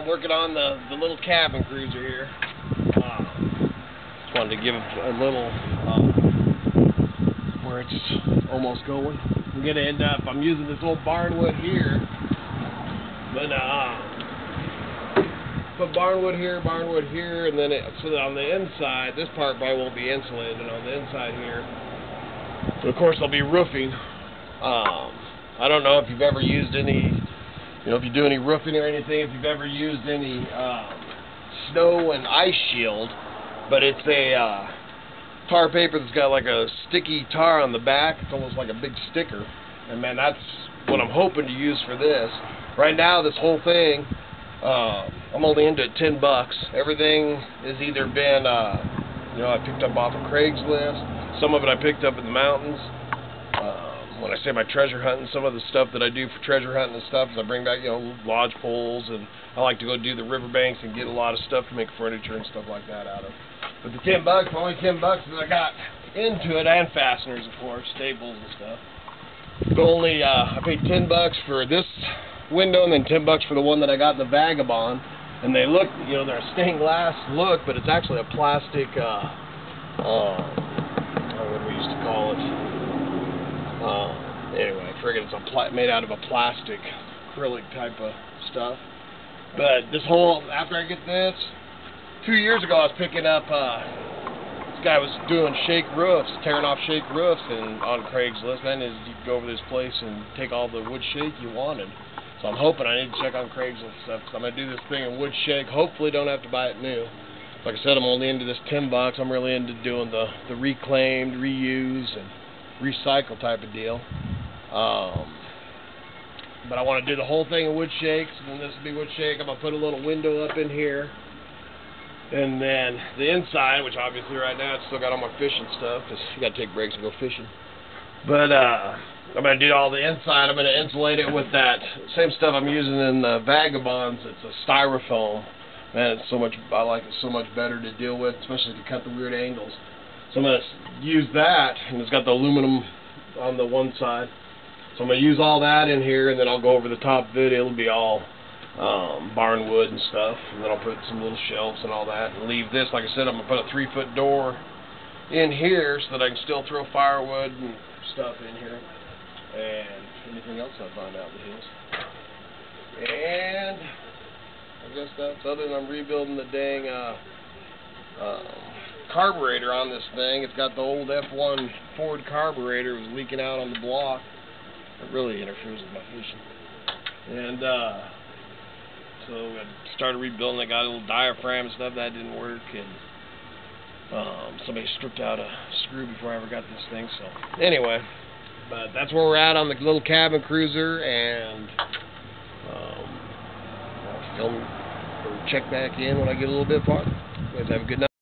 I'm working on the little cabin cruiser here. Just wanted to give a little where it's almost going. I'm gonna end up. I'm using this old barnwood here, but put barnwood here, and then so that on the inside, this part probably won't be insulated. And on the inside here, but of course, there'll be roofing. I don't know if you've ever used any. If you do any roofing or anything, if you've ever used any snow and ice shield, but it's a tar paper that's got like a sticky tar on the back. It's almost like a big sticker, and man, that's what I'm hoping to use for this. Right now, this whole thing, I'm only into it $10. Everything has either been, I picked up off of Craigslist. Some of it I picked up in the mountains. When I say my treasure hunting, some of the stuff that I do for treasure hunting and stuff is I bring back, lodge poles, and I like to go do the riverbanks and get a lot of stuff to make furniture and stuff like that out of. But the $10, only $10 that I got into it, and fasteners, of course, staples and stuff. But only I paid $10 for this window, and then $10 for the one that I got in the Vagabond. And they look, they're a stained glass look, but it's actually a plastic. What do we used to call it? Anyway, I figured it's made out of a plastic acrylic type of stuff. But this whole, after I get this, 2 years ago I was picking up, this guy was doing shake roofs, tearing off shake roofs, and on Craigslist, man, you could go over this place and take all the wood shake you wanted. So I'm hoping I need to check on Craigslist stuff, because I'm going to do this thing in wood shake. Hopefully don't have to buy it new. Like I said, I'm only into this $10. I'm really into doing the reclaimed, reuse, and recycle type of deal. But I want to do the whole thing in wood shakes, and then this will be wood shake. I'm going to put a little window up in here. And then the inside, which obviously right now it's still got all my fishing stuff, because you got to take breaks and go fishing. But I'm going to do all the inside. I'm going to insulate it with that same stuff I'm using in the Vagabonds. It's a styrofoam. Man, I like it so much better to deal with, especially to cut the weird angles. So I'm going to use that, and it's got the aluminum on the one side. So I'm going to use all that in here, and then I'll go over the top of it. It'll be all barnwood and stuff, and then I'll put some little shelves and all that, and leave this. Like I said, I'm going to put a 3-foot door in here so that I can still throw firewood and stuff in here, and anything else I find out with this. And I guess that's other than I'm rebuilding the dang carburetor on this thing. It's got the old F1 Ford carburetor. It was leaking out on the block. It really interferes with my fishing. And so I started rebuilding. I got a little diaphragm and stuff that didn't work, and somebody stripped out a screw before I ever got this thing. So anyway, but that's where we're at on the little cabin cruiser, and I'll film or check back in when I get a little bit farther. You guys have a good night.